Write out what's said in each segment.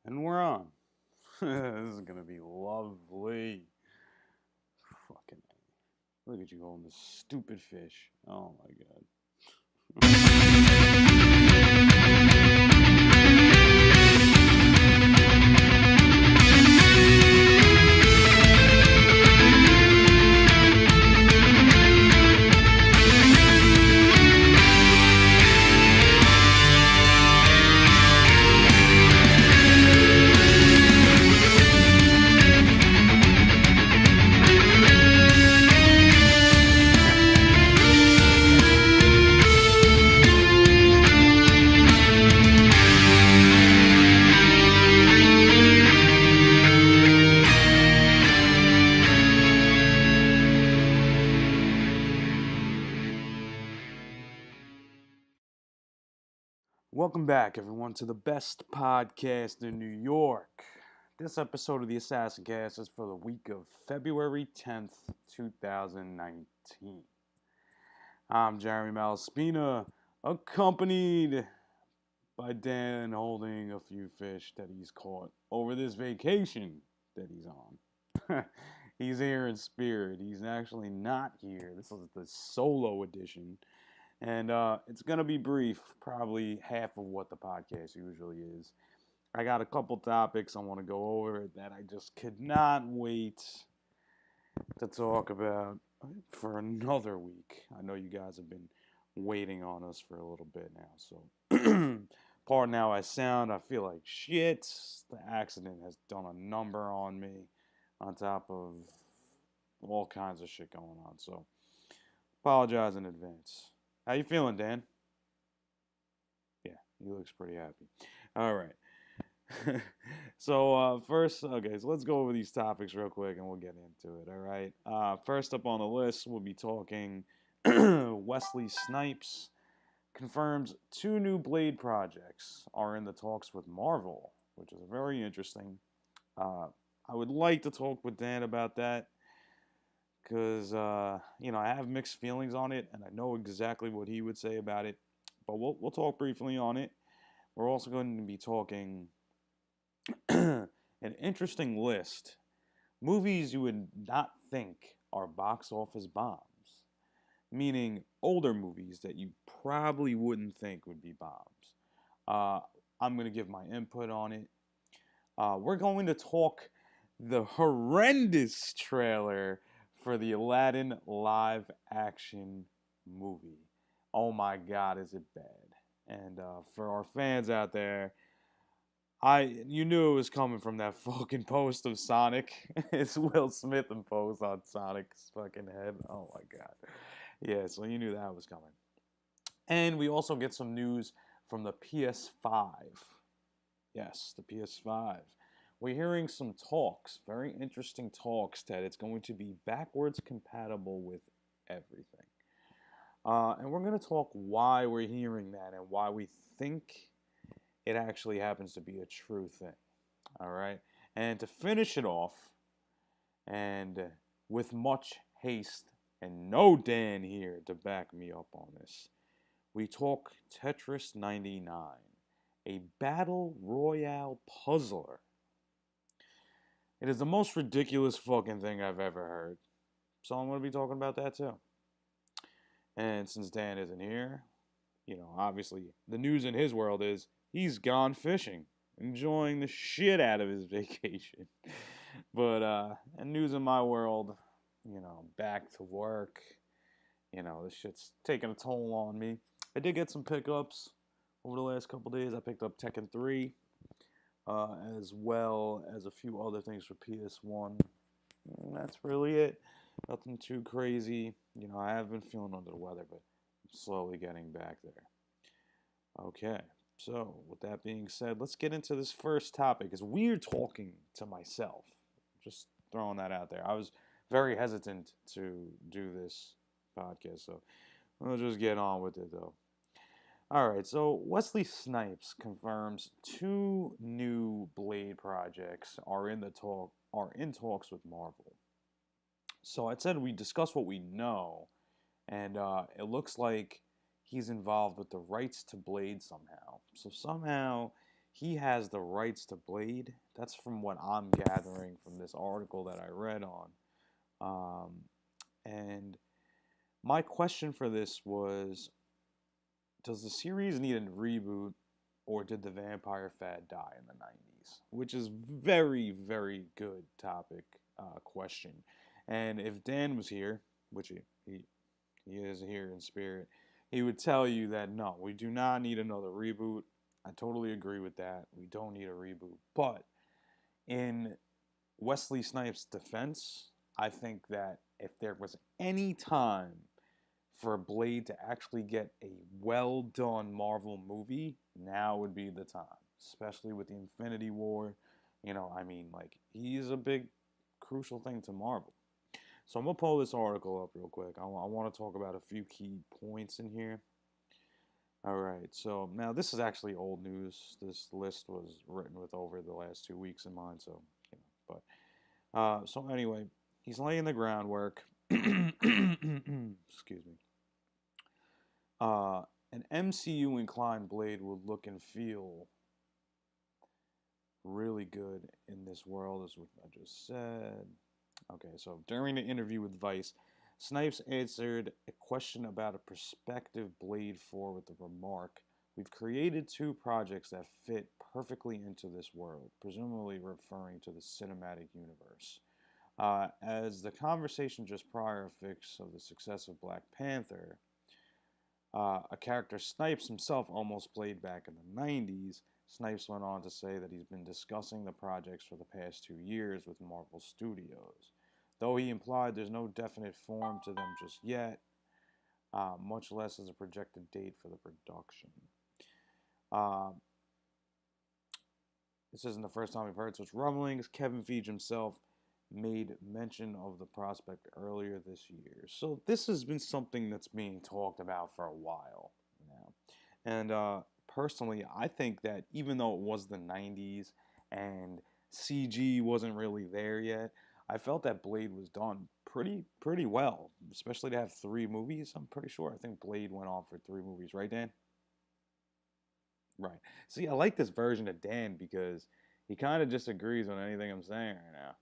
And we're on. This is gonna be lovely. Fucking look at you holding this stupid fish. Oh my god. Welcome back, everyone, to the best podcast in New York. This episode of the Assassin Cast is for the week of February 10th, 2019. I'm Jeremy Malaspina, accompanied by Dan holding a few fish that he's caught over this vacation that he's on. He's here in spirit. He's actually not here. This is the solo edition. And it's going to be brief, probably half of what the podcast usually is. I got a couple topics I want to go over that I just could not wait to talk about for another week. I know you guys have been waiting on us for a little bit now, so pardon how I sound. I feel like shit. The accident has done a number on me, on top of all kinds of shit going on. So apologize in advance. How you feeling, Dan? Yeah, he looks pretty happy. All right. So first, okay, so let's go over these topics real quick, and we'll get into it. All right. First up on the list, we'll be talking Wesley Snipes confirms two new Blade projects are in the talks with Marvel, which is very interesting. Uh, I would like to talk with Dan about that because I have mixed feelings on it, and I know exactly what he would say about it. But we'll talk briefly on it. We're also going to be talking an interesting list, movies you would not think are box office bombs, meaning older movies that you probably wouldn't think would be bombs. Uh, I'm going to give my input on it. We're going to talk the horrendous trailer for the Aladdin live action movie. Oh my god, is it bad? And for our fans out there, you knew it was coming from that fucking post of Sonic. It's Will Smith imposed on Sonic's fucking head. Oh my god. Yeah, so you knew that was coming. And we also get some news from the PS5. Yes, the PS5. We're hearing some talks, very interesting talks, that it's going to be backwards compatible with everything. And we're going to talk why we're hearing that and why we think it actually happens to be a true thing. All right. And to finish it off, and with much haste and no Dan here to back me up on this, we talk Tetris 99, a battle royale puzzler. It is the most ridiculous fucking thing I've ever heard. So I'm going to be talking about that too. And since Dan isn't here, obviously the news in his world is he's gone fishing, enjoying the shit out of his vacation. But and news in my world, back to work. This shit's taking a toll on me. I did get some pickups over the last couple days. I picked up Tekken 3, as well as a few other things for PS1. And that's really it. Nothing too crazy. I have been feeling under the weather, but I'm slowly getting back there. Okay, so with that being said, let's get into this first topic. It's weird talking to myself. Just throwing that out there. I was very hesitant to do this podcast, so we'll just get on with it though. All right, so Wesley Snipes confirms two new Blade projects are in talks with Marvel. So I said we discuss what we know, and it looks like he's involved with the rights to Blade somehow. So somehow he has the rights to Blade. That's from what I'm gathering from this article that I read on. Um, and my question for this was, does the series need a reboot, or did the vampire fad die in the 90s? Which is very, very good topic question. And if Dan was here, which he is here in spirit, he would tell you that no, we do not need another reboot. I totally agree with that. We don't need a reboot. But in Wesley Snipes' defense, I think that if there was any time for Blade to actually get a well done Marvel movie, now would be the time. Especially with the Infinity War. You know, I mean, like, he's a big, crucial thing to Marvel. So I'm going to pull this article up real quick. I want to talk about a few key points in here. All right, so now this is actually old news. This list was written with over the last 2 weeks in mind, so, you know, but, so anyway, he's laying the groundwork. Excuse me. An MCU inclined Blade would look and feel really good in this world, is what I just said. Okay, so during the interview with Vice, Snipes answered a question about a prospective Blade 4 with the remark, "We've created two projects that fit perfectly into this world," presumably referring to the cinematic universe. As the conversation just prior fix of the success of Black Panther, a character Snipes himself almost played back in the 90s, Snipes went on to say that he's been discussing the projects for the past 2 years with Marvel Studios. Though he implied there's no definite form to them just yet, much less as a projected date for the production. This isn't the first time we've heard such rumblings. Kevin Feige himself made mention of the prospect earlier this year. So this has been something that's being talked about for a while now. And personally, I think that even though it was the 90s and CG wasn't really there yet, I felt that Blade was done pretty well, especially to have 3 movies. I'm pretty sure. I think Blade went on for 3 movies, right, Dan? Right. See, I like this version of Dan because he kind of disagrees on anything I'm saying right now.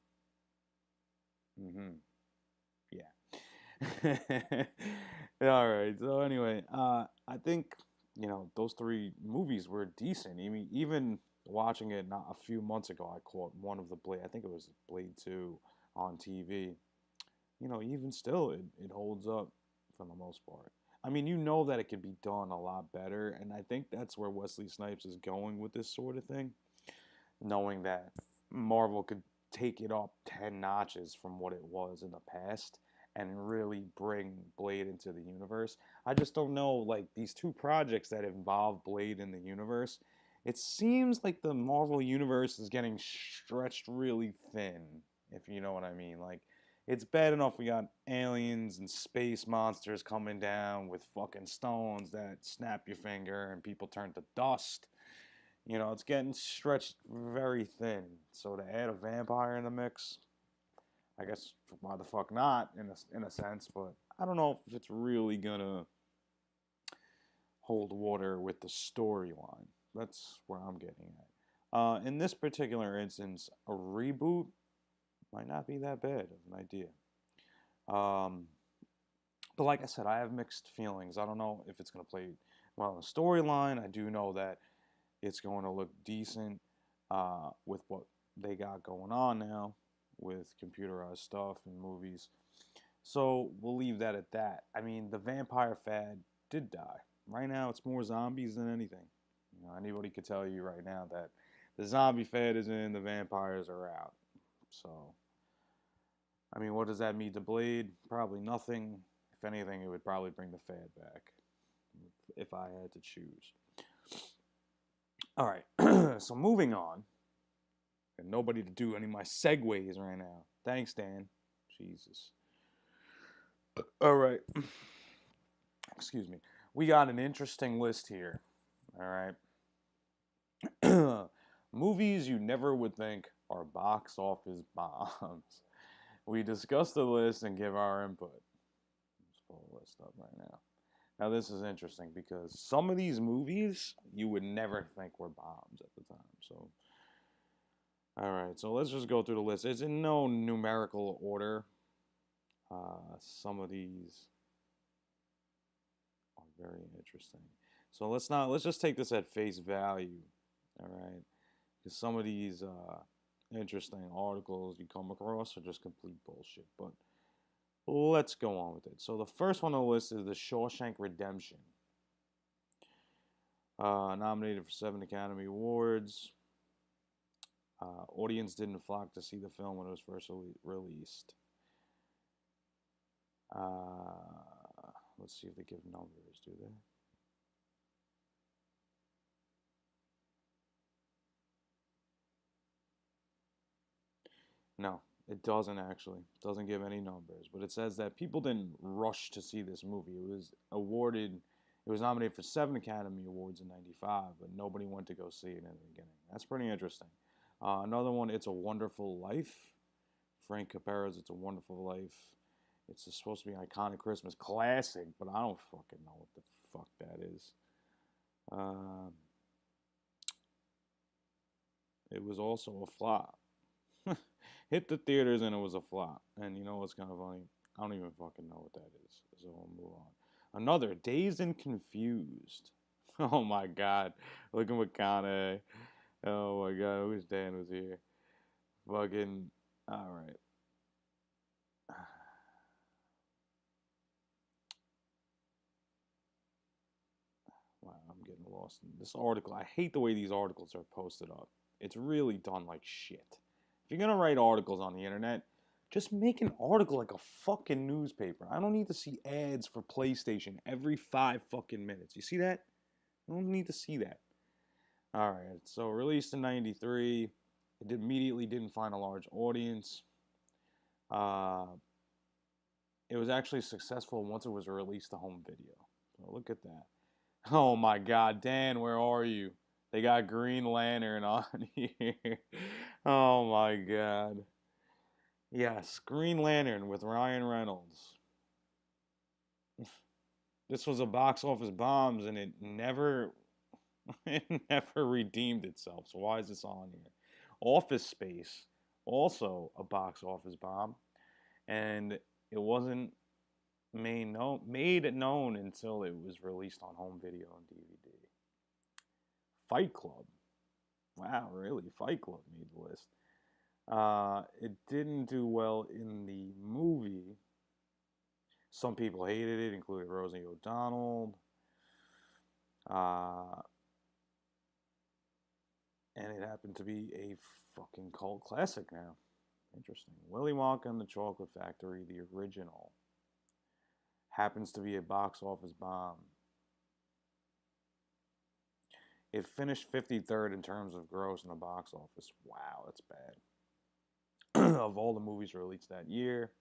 Yeah. All right. So anyway, I think those 3 movies were decent. I mean, even watching it not a few months ago, I caught one of the Blade. I think it was Blade 2 on TV. Even still, it holds up for the most part. I mean, you know that it could be done a lot better, and I think that's where Wesley Snipes is going with this sort of thing, knowing that Marvel could take it up 10 notches from what it was in the past and really bring Blade into the universe. I just don't know, like, these 2 projects that involve Blade in the universe, it seems like the Marvel universe is getting stretched really thin, if you know what I mean. Like, it's bad enough we got aliens and space monsters coming down with fucking stones that snap your finger and people turn to dust. It's getting stretched very thin. So to add a vampire in the mix, I guess why the fuck not in a sense, but I don't know if it's really gonna hold water with the storyline. That's where I'm getting at. In this particular instance, a reboot might not be that bad of an idea. But like I said, I have mixed feelings. I don't know if it's gonna play well in the storyline. I do know that it's going to look decent with what they got going on now with computerized stuff and movies. So we'll leave that at that. I mean, the vampire fad did die. Right now, it's more zombies than anything. Anybody could tell you right now that the zombie fad is in, the vampires are out. So, I mean, what does that mean to Blade? Probably nothing. If anything, it would probably bring the fad back if I had to choose. All right, so moving on, and nobody to do any of my segues right now. Thanks, Dan. Jesus. All right. Excuse me. We got an interesting list here. All right. Movies you never would think are box office bombs. We discuss the list and give our input. Let's pull the list up right now. Now this is interesting because some of these movies you would never think were bombs at the time. So, all right, so let's just go through the list. It's in no numerical order. Some of these are very interesting. So let's just take this at face value. All right, because some of these interesting articles you come across are just complete bullshit. But let's go on with it. So the first one on the list is The Shawshank Redemption. Nominated for 7 Academy Awards. Audience didn't flock to see the film when it was first released. Let's see if they give numbers, do they? No, it doesn't actually. It doesn't give any numbers, but it says that people didn't rush to see this movie. It was nominated for 7 Academy Awards in '95, but nobody went to go see it in the beginning. That's pretty interesting. Another one, It's a Wonderful Life. Frank Capra's It's a Wonderful Life. It's supposed to be an iconic Christmas classic, but I don't fucking know what the fuck that is. It was also a flop. Hit the theaters and it was a flop. And you know what's kind of funny? I don't even fucking know what that is. So we'll move on. Another, Dazed and Confused. Oh my god. Look at McConaughey. Oh my god. I wish Dan was here. Fucking. Alright. Wow, I'm getting lost in this article. I hate the way these articles are posted up. It's really done like shit. If you're gonna write articles on the internet, just make an article like a fucking newspaper. I don't need to see ads for PlayStation every 5 fucking minutes. You see that? I don't need to see that. Alright, so released in '93. It immediately didn't find a large audience. It was actually successful once it was released to home video. So look at that. Oh my god, Dan, where are you? They got Green Lantern on here. Oh my god. Yes, Green Lantern with Ryan Reynolds. This was a box office bombs and it never it never redeemed itself. So why is this on here? Office Space, also a box office bomb, and it wasn't made known until it was released on home video and DVD. Fight Club. Wow, really? Fight Club made the list. It didn't do well in the movie. Some people hated it, including Rosie O'Donnell. Uh, and it happened to be a fucking cult classic now. Interesting. Willy Wonka and the Chocolate Factory, the original, happens to be a box office bomb. It finished 53rd in terms of gross in the box office. Wow, that's bad. Of all the movies released that year,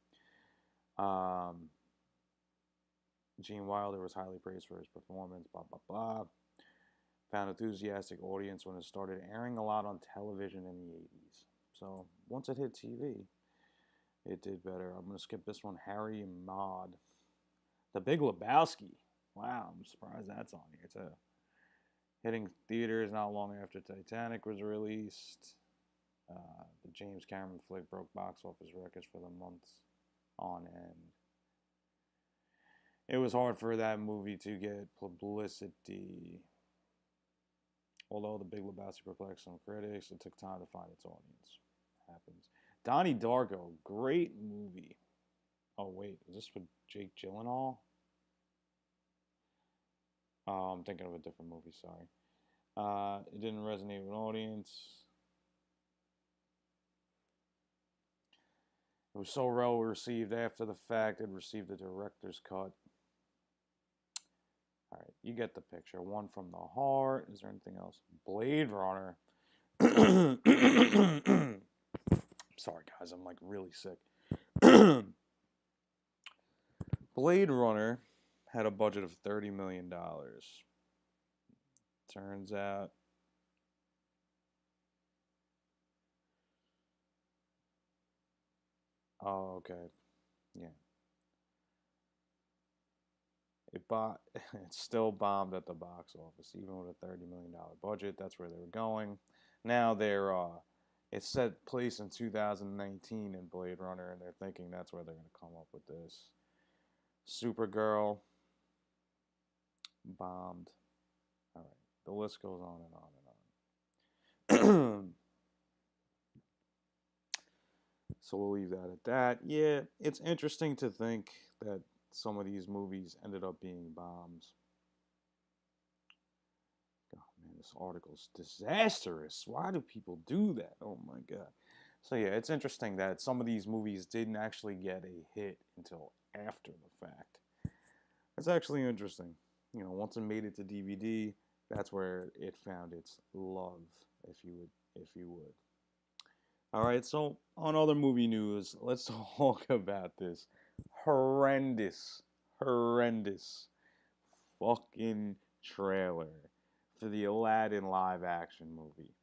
Gene Wilder was highly praised for his performance. Blah blah blah. Found enthusiastic audience when it started airing a lot on television in the '80s. So once it hit TV, it did better. I'm gonna skip this one. Harry and Maude, The Big Lebowski. Wow, I'm surprised that's on here too. Hitting theaters not long after Titanic was released. The James Cameron flick broke box office records for the months on end. It was hard for that movie to get publicity. Although The Big Lebowski perplexed some critics, it took time to find its audience. Happens. Donnie Darko, great movie. Oh wait, is this with Jake Gyllenhaal? Oh, I'm thinking of a different movie. Sorry. It didn't resonate with audience. It was so well received after the fact. It received a director's cut. All right, you get the picture. One from the Heart. Is there anything else? Blade Runner. Sorry, guys. I'm like really sick. Blade Runner had a budget of $30 million. Turns out. Oh, okay. Yeah. it still bombed at the box office, even with a $30 million budget. That's where they were going. Now it's set place in 2019 in Blade Runner, and they're thinking that's where they're going to come up with this. Supergirl bombed. All right, the list goes on and on and on. So we'll leave that at that. Yeah, it's interesting to think that some of these movies ended up being bombs. Oh man, this article's disastrous. Why do people do that? Oh my god. So yeah, it's interesting that some of these movies didn't actually get a hit until after the fact. That's actually interesting. You know, once it made it to DVD, that's where it found its love, if you would. All right, so on other movie news, let's talk about this horrendous fucking trailer for the Aladdin live action movie.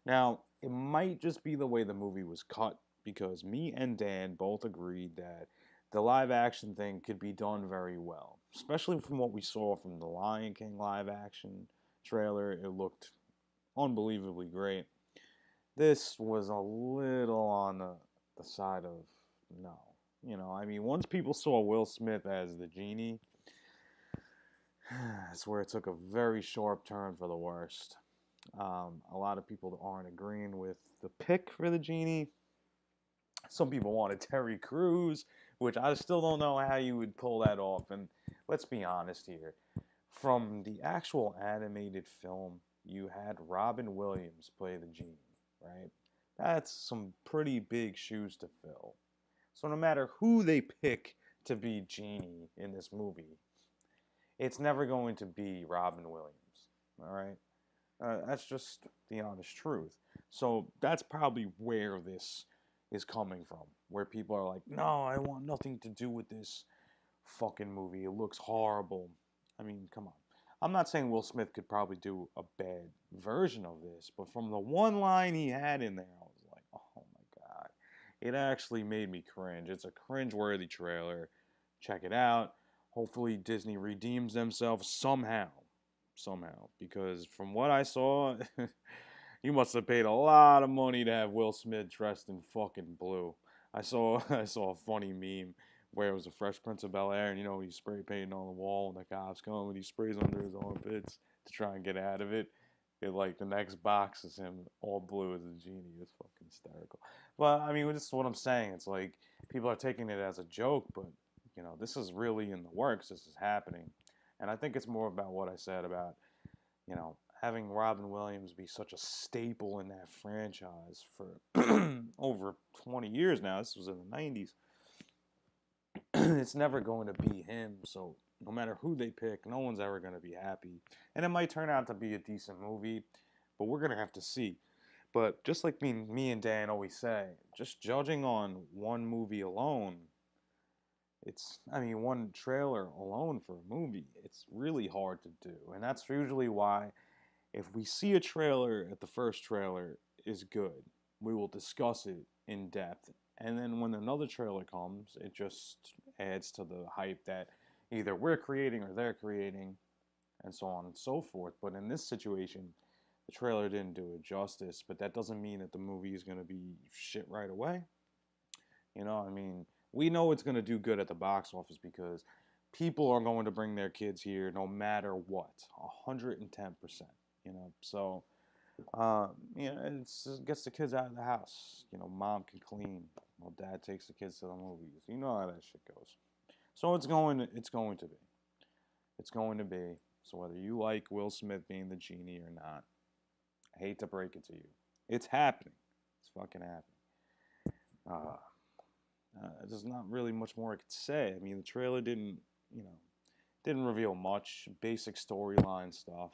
Now, it might just be the way the movie was cut because me and Dan both agreed that the live action thing could be done very well, especially from what we saw from the Lion King live action trailer. It looked unbelievably great. This was a little on the side of no. You know, I mean, once people saw Will Smith as the genie, that's where it took a very sharp turn for the worst. A lot of people aren't agreeing with the pick for the genie. Some people wanted Terry Crews, which I still don't know how you would pull that off. And let's be honest here. From the actual animated film, you had Robin Williams play the genie, right? That's some pretty big shoes to fill. So no matter who they pick to be Genie in this movie, it's never going to be Robin Williams. All right? That's just the honest truth. So that's probably where this is coming from. Where people are like, no, I want nothing to do with this fucking movie. It looks horrible. I mean, come on. I'm not saying Will Smith could probably do a bad version of this, but from the one line he had in there, I was like, oh my god. It actually made me cringe. It's a cringe-worthy trailer. Check it out. Hopefully Disney redeems themselves somehow. Somehow. Because from what I saw, you must have paid a lot of money to have Will Smith dressed in fucking blue. I saw a funny meme where it was a Fresh Prince of Bel-Air, and you know, he's spray painting on the wall, and the cops come, and he sprays under his armpits to try and get out of it. It like the next box is him all blue as a genie. It's fucking hysterical. Well, I mean, this is what I'm saying. It's like people are taking it as a joke, but you know, this is really in the works. This is happening, and I think it's more about what I said about, you know, having Robin Williams be such a staple in that franchise for over 20 years now. This was in the 90s. It's never going to be him. So no matter who they pick, no one's ever going to be happy. And it might turn out to be a decent movie, but we're going to have to see. But just like me and Dan always say, just judging on one movie alone, I mean, one trailer alone for a movie, it's really hard to do. And that's usually why if we see a trailer at the first trailer is good, we will discuss it in depth. And then when another trailer comes, it just adds to the hype that either we're creating or they're creating, and so on and so forth. But in this situation, the trailer didn't do it justice, but that doesn't mean that the movie is going to be shit right away. You know, I mean, we know it's going to do good at the box office because people are going to bring their kids here no matter what, 110%. You know, so you know, it gets the kids out of the house. You know, mom can clean while dad takes the kids to the movies. You know how that shit goes. So it's going to be. It's going to be. So whether you like Will Smith being the genie or not, I hate to break it to you, it's happening. It's fucking happening. There's not really much more I could say. I mean, the trailer didn't reveal much. Basic storyline stuff.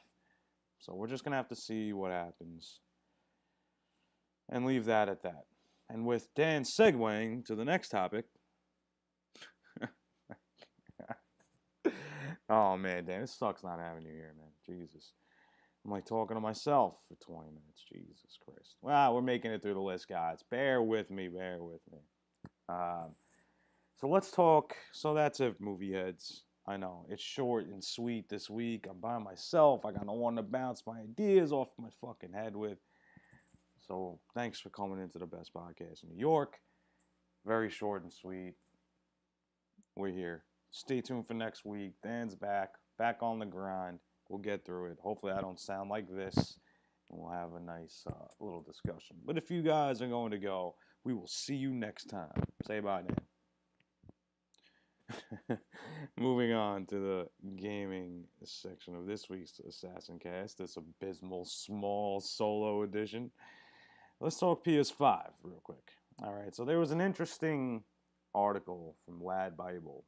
So we're just going to have to see what happens and leave that at that. And with Dan segueing to the next topic. Oh, man, Dan, it sucks not having you here, man. Jesus. I'm like talking to myself for 20 minutes. Jesus Christ. Well, we're making it through the list, guys. Bear with me. So let's talk. So that's it, movie heads. I know. It's short and sweet this week. I'm by myself. I got no one to bounce my ideas off my fucking head with. So thanks for coming into the best podcast in New York. Very short and sweet. We're here. Stay tuned for next week. Dan's back on the grind. We'll get through it. Hopefully, I don't sound like this, and we'll have a nice little discussion. But if you guys are going to go, we will see you next time. Say bye, Dan. Moving on to the gaming section of this week's Assassin Cast, this abysmal small solo edition. Let's talk PS5 real quick. All right, so there was an interesting article from Lad Bible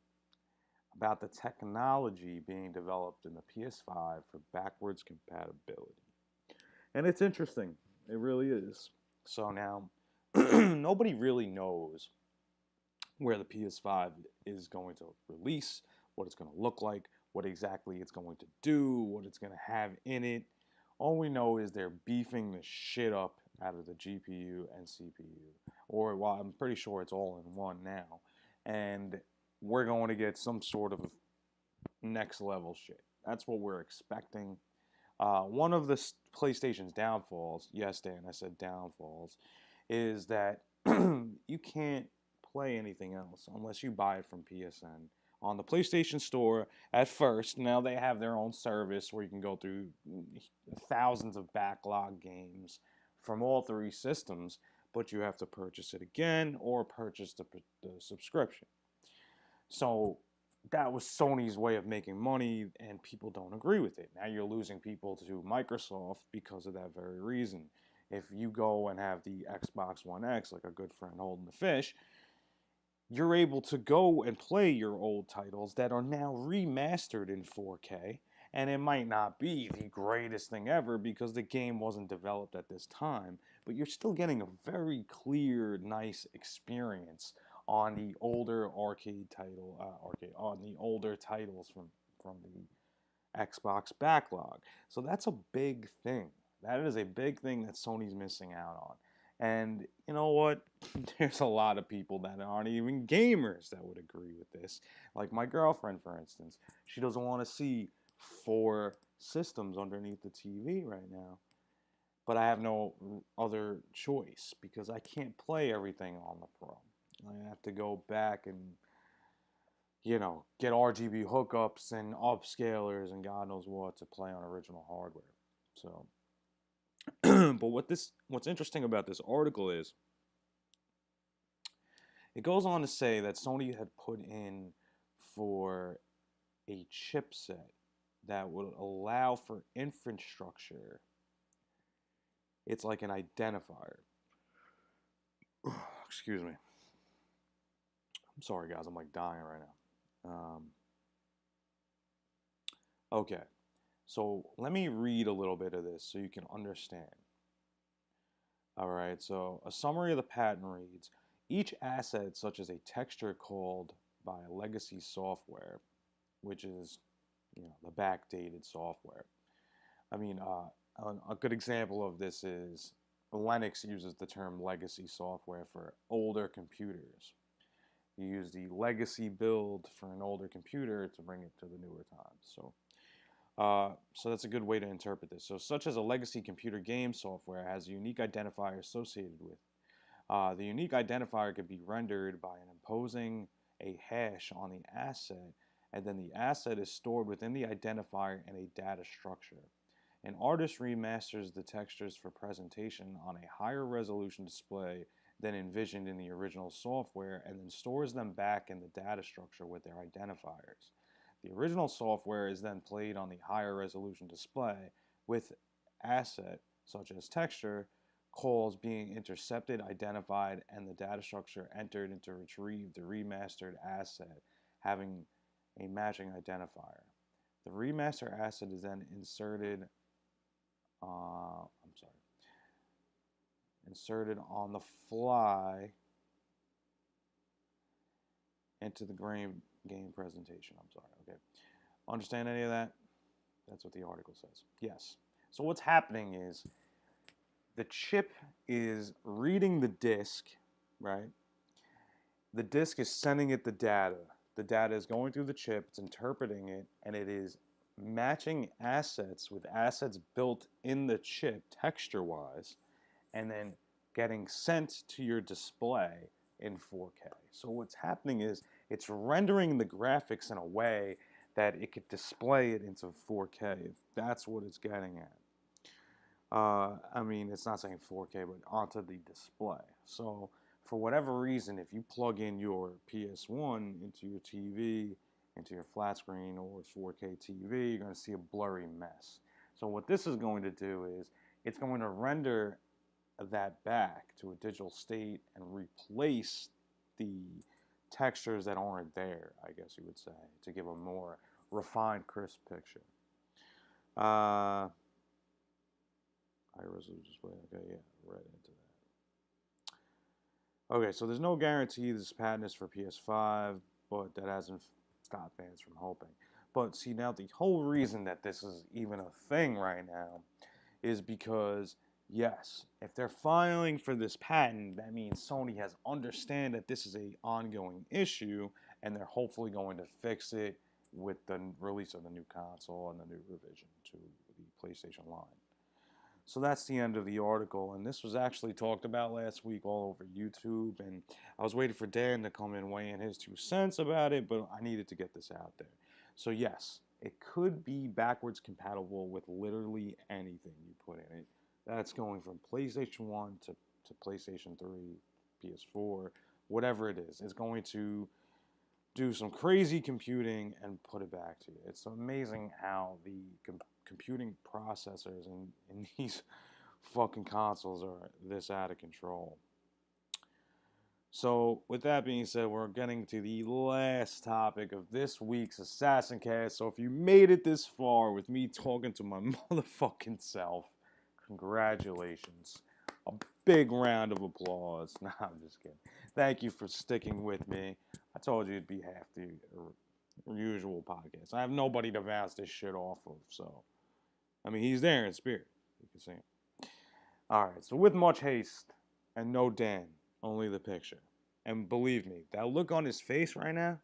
about the technology being developed in the PS5 for backwards compatibility. And it's interesting. It really is. So now, nobody really knows where the PS5 is going to release, what it's going to look like, what exactly it's going to do, what it's going to have in it. All we know is they're beefing the shit up out of the GPU and CPU. Or, well, I'm pretty sure it's all in one now. And we're going to get some sort of next level shit. That's what we're expecting. One of the PlayStation's downfalls, yes, Dan, I said downfalls, is that you can't play anything else unless you buy it from PSN. On the PlayStation Store, at first, now they have their own service where you can go through thousands of backlog games from all three systems, but you have to purchase it again or purchase the subscription. So that was Sony's way of making money, and people don't agree with it. Now you're losing people to Microsoft because of that very reason. If you go and have the Xbox One X, like a good friend holding the fish, you're able to go and play your old titles that are now remastered in 4K, and it might not be the greatest thing ever because the game wasn't developed at this time, but you're still getting a very clear, nice experience on the older on the older titles from the Xbox backlog. So that's a big thing. That is a big thing that Sony's missing out on. And you know what? There's a lot of people that aren't even gamers that would agree with this. Like my girlfriend, for instance. She doesn't want to see 4 systems underneath the TV right now. But I have no other choice because I can't play everything on the Pro. I have to go back and, get RGB hookups and upscalers and God knows what to play on original hardware. So, but what's interesting about this article is it goes on to say that Sony had put in for a chipset that would allow for infrastructure. It's like an identifier. Excuse me. I'm sorry, guys. I'm like dying right now. Okay. So let me read a little bit of this so you can understand. All right. So a summary of the patent reads, each asset, such as a texture called by a legacy software, which is, the backdated software. I mean, a good example of this is Linux uses the term legacy software for older computers. You use the legacy build for an older computer to bring it to the newer times. So that's a good way to interpret this. So such as a legacy computer game software has a unique identifier associated with. The unique identifier could be rendered by imposing a hash on the asset, and then the asset is stored within the identifier in a data structure. An artist remasters the textures for presentation on a higher resolution display than envisioned in the original software and then stores them back in the data structure with their identifiers. The original software is then played on the higher resolution display with asset, such as texture, calls being intercepted, identified, and the data structure entered to retrieve the remastered asset having a matching identifier. The remaster asset is then inserted on the fly into the game presentation. Okay. Understand any of that? That's what the article says. Yes. So what's happening is the chip is reading the disk, right? The disk is sending it the data. The data is going through the chip, it's interpreting it, and it is matching assets with assets built in the chip texture-wise, and then getting sent to your display in 4K. So what's happening is it's rendering the graphics in a way that it could display it into 4K. That's what it's getting at. I mean, it's not saying 4K, but onto the display. So for whatever reason, if you plug in your PS1 into your TV, into your flat screen or 4K TV, you're going to see a blurry mess. So what this is going to do is it's going to render that back to a digital state and replace the textures that aren't there, I guess you would say, to give a more refined, crisp picture. High resolution display. Okay, yeah, right into that. Okay, so there's no guarantee this patent is for PS5, but that hasn't stopped fans from hoping. But see, now the whole reason that this is even a thing right now is because, yes, if they're filing for this patent, that means Sony has understand that this is an ongoing issue, and they're hopefully going to fix it with the release of the new console and the new revision to the PlayStation line. So that's the end of the article, and this was actually talked about last week all over YouTube, and I was waiting for Dan to come in and weigh in his 2 cents about it, but I needed to get this out there. So yes, it could be backwards compatible with literally anything you put in it. That's going from PlayStation 1 to PlayStation 3, PS4, whatever it is. It's going to do some crazy computing and put it back to you. It's amazing how the computing processors in these fucking consoles are this out of control. So, with that being said, we're getting to the last topic of this week's Assassin Cast. So, if you made it this far with me talking to my motherfucking self, congratulations. A big round of applause. Nah, I'm just kidding. Thank you for sticking with me. I told you it'd be half the usual podcast. I have nobody to bounce this shit off of, so. I mean, he's there in spirit. You can see him. Alright, so with much haste and no Dan, only the picture. And believe me, that look on his face right now,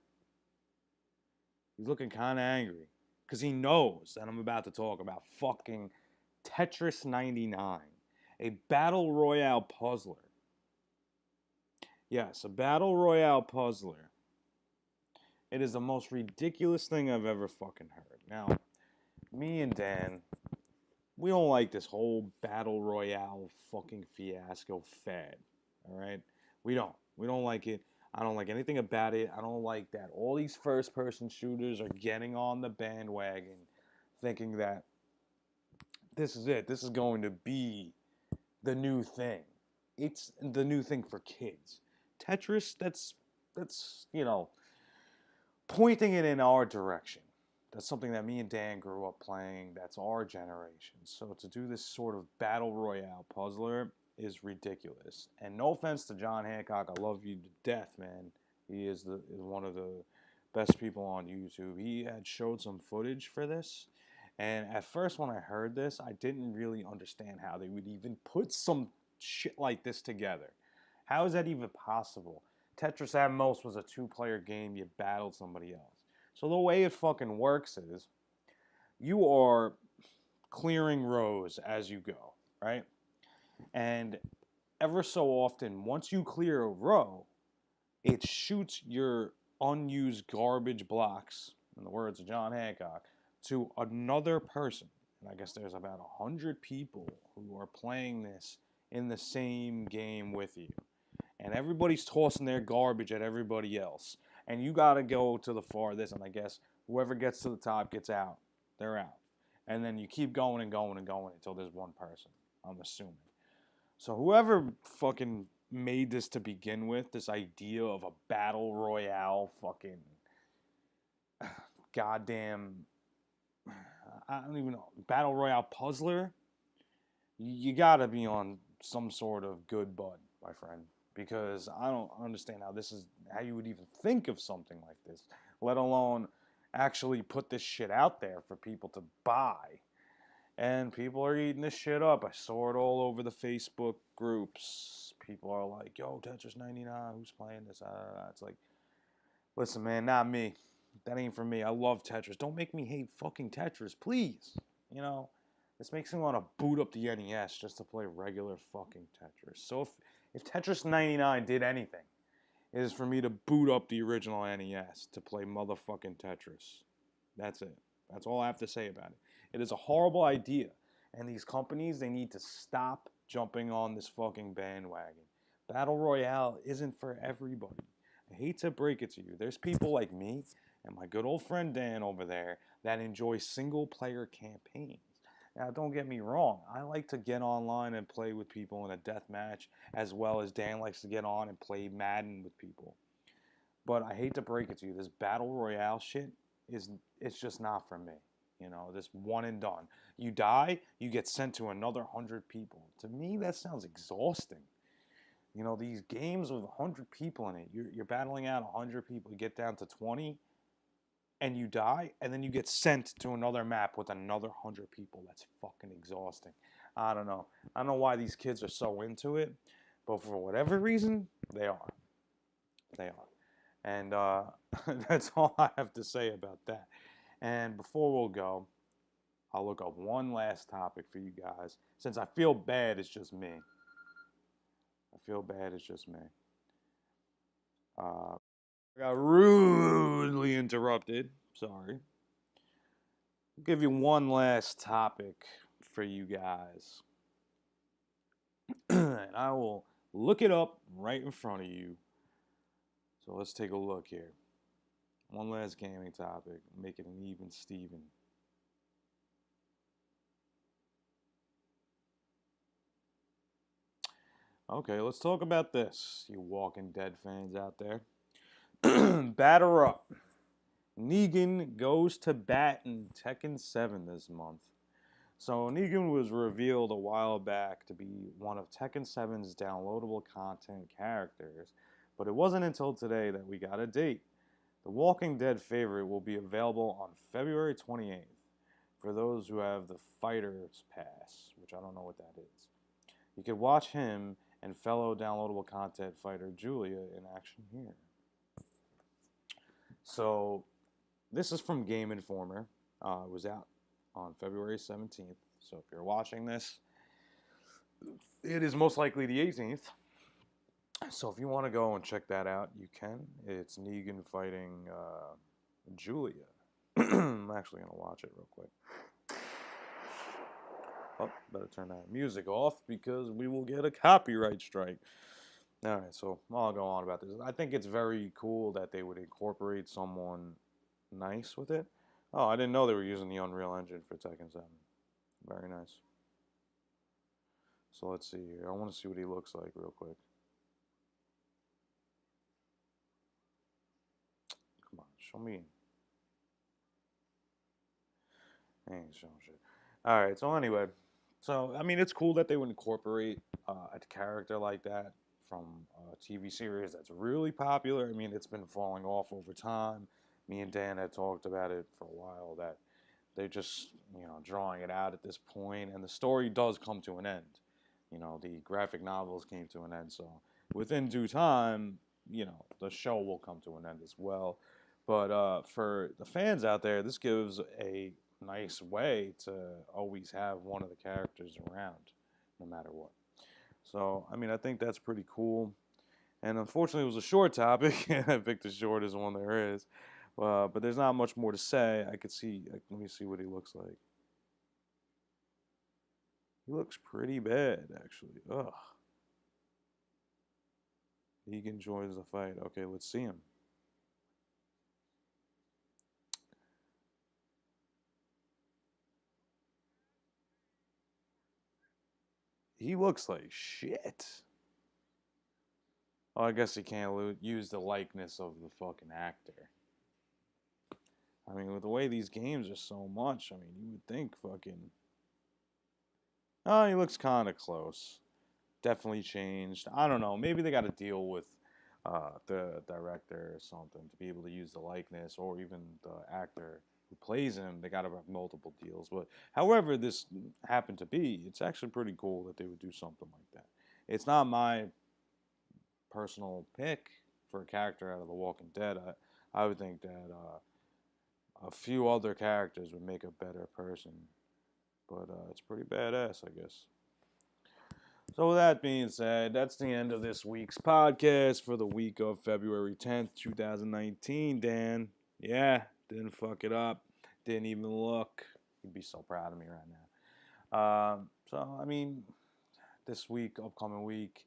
he's looking kind of angry. Because he knows that I'm about to talk about fucking Tetris 99. A battle royale puzzler. Yes, a battle royale puzzler. It is the most ridiculous thing I've ever fucking heard. Now, me and Dan, we don't like this whole battle royale fucking fiasco fad. Alright? We don't. We don't like it. I don't like anything about it. I don't like that all these first-person shooters are getting on the bandwagon thinking that this is it. This is going to be the new thing. It's the new thing for kids. Tetris, that's pointing it in our direction. That's something that me and Dan grew up playing. That's our generation. So to do this sort of battle royale puzzler is ridiculous. And no offense to John Hancock, I love you to death, man. He is one of the best people on YouTube. He had showed some footage for this. And at first when I heard this, I didn't really understand how they would even put some shit like this together. How is that even possible? Tetris at most was a 2-player game. You battled somebody else. So the way it fucking works is you are clearing rows as you go, right? And ever so often, once you clear a row, it shoots your unused garbage blocks, in the words of John Hancock, to another person. And I guess there's about 100 people who are playing this in the same game with you. And everybody's tossing their garbage at everybody else. And you got to go to the farthest, and I guess whoever gets to the top gets out. They're out. And then you keep going and going and going until there's one person, I'm assuming. So whoever fucking made this to begin with, this idea of a battle royale fucking goddamn, I don't even know, battle royale puzzler, you got to be on some sort of good bud, my friend. Because I don't understand how you would even think of something like this, let alone actually put this shit out there for people to buy. And people are eating this shit up. I saw it all over the Facebook groups. People are like, yo, Tetris 99, who's playing this? It's like, Listen, man, not me. That ain't for me. I love Tetris. Don't make me hate fucking Tetris, please. You know, this makes me want to boot up the NES just to play regular fucking Tetris. So if Tetris 99 did anything, it is for me to boot up the original NES to play motherfucking Tetris. That's it. That's all I have to say about it. It is a horrible idea, and these companies, they need to stop jumping on this fucking bandwagon. Battle Royale isn't for everybody. I hate to break it to you. There's people like me and my good old friend Dan over there that enjoy single player campaigns. Now, don't get me wrong. I like to get online and play with people in a death match, as well as Dan likes to get on and play Madden with people. But I hate to break it to you, this battle royale shit is it's just not for me. You know, this one and done. You die, you get sent to another 100 people. To me, that sounds exhausting. You know, these games with 100 people in it, you're battling out 100 people. You get down to 20, and you die, and then you get sent to another map with another 100 people. That's fucking exhausting. I don't know. I don't know why these kids are so into it, but for whatever reason, they are. They are. And that's all I have to say about that. And before we'll go, I'll look up one last topic for you guys. Since I feel bad, it's just me. I feel bad, it's just me. I got rudely interrupted. Sorry. I'll give you one last topic for you guys. And I will look it up right in front of you. So let's take a look here. One last gaming topic. Make it an even Steven. Okay, let's talk about this, you Walking Dead fans out there. Batter up. Negan goes to bat in Tekken 7 this month. So Negan was revealed a while back to be one of Tekken 7's downloadable content characters, but it wasn't until today that we got a date. The Walking Dead favorite will be available on February 28th for those who have the Fighter's Pass, which I don't know what that is. You can watch him and fellow downloadable content fighter Julia in action here. So this is from Game Informer. It was out on February 17th. So if you're watching this, it is most likely the 18th. So if you want to go and check that out, you can. It's Negan fighting Julia. I'm actually going to watch it real quick. Oh, better turn that music off because we will get a copyright strike. All right, so I'll go on about this. I think it's very cool that they would incorporate someone nice with it. Oh, I didn't know they were using the Unreal Engine for Tekken 7. Very nice. So let's see here. I want to see what he looks like real quick. Come on, show me. Ain't showing shit. All right, so anyway. So, I mean, it's cool that they would incorporate a character like that from a TV series that's really popular. I mean, it's been falling off over time. Me and Dan had talked about it for a while that they're just, drawing it out at this point, and the story does come to an end. The graphic novels came to an end, so within due time, the show will come to an end as well. But for the fans out there, this gives a nice way to always have one of the characters around, no matter what. So, I mean, I think that's pretty cool. And unfortunately, it was a short topic. I picked the shortest one there is. But there's not much more to say. I could see. Let me see what he looks like. He looks pretty bad, actually. Ugh. Negan joins the fight. Okay, let's see him. He looks like shit. Oh, I guess he can't use the likeness of the fucking actor. I mean, with the way these games are so much, I mean, you would think fucking... Oh, he looks kind of close. Definitely changed. I don't know. Maybe they got to deal with the director or something to be able to use the likeness, or even the actor who plays him. They got to have multiple deals. But however this happened to be, it's actually pretty cool that they would do something like that. It's not my personal pick for a character out of The Walking Dead. I would think that a few other characters would make a better person. But it's pretty badass, I guess. So with that being said, that's the end of this week's podcast for the week of February 10th, 2019, Dan. Yeah, didn't fuck it up. Didn't even look. You'd be so proud of me right now. So, I mean, this week, upcoming week,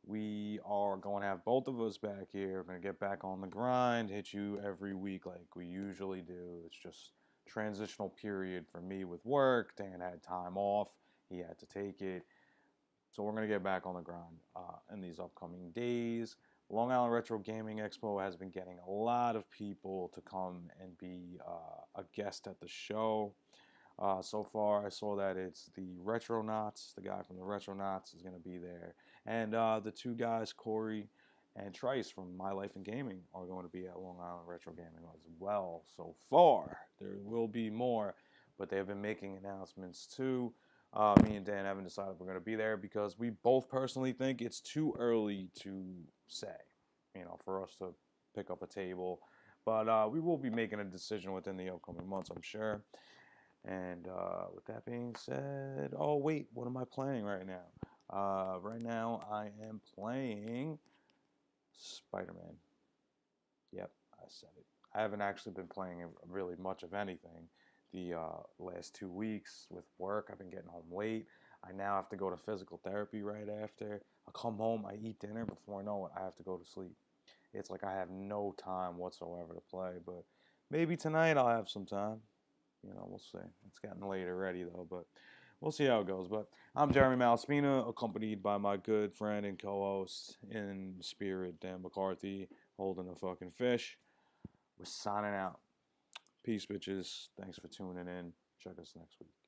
we are going to have both of us back here. We're going to get back on the grind, hit you every week like we usually do. It's just transitional period for me with work. Dan had time off. He had to take it. So we're going to get back on the grind in these upcoming days. Long Island Retro Gaming Expo has been getting a lot of people to come and be a guest at the show. So far, I saw that it's the Retronauts. The guy from the Retronauts is going to be there. And the two guys, Corey and Trice from My Life in Gaming, are going to be at Long Island Retro Gaming as well. So far, there will be more, but they have been making announcements too. Me and Dan haven't decided we're going to be there because we both personally think it's too early to say, for us to pick up a table. But we will be making a decision within the upcoming months, I'm sure. And with that being said, oh wait, what am I playing right now? Right now I am playing Spider-Man. Yep, I said it. I haven't actually been playing really much of anything the last 2 weeks with work. I've been getting home late. I now have to go to physical therapy right after. I come home, I eat dinner. Before I know it, I have to go to sleep. It's like I have no time whatsoever to play, but maybe tonight I'll have some time. We'll see. It's getting late already, though, but we'll see how it goes. But I'm Jeremy Malaspina, accompanied by my good friend and co-host in spirit, Dan McCarthy, holding a fucking fish. We're signing out. Peace, bitches. Thanks for tuning in. Check us next week.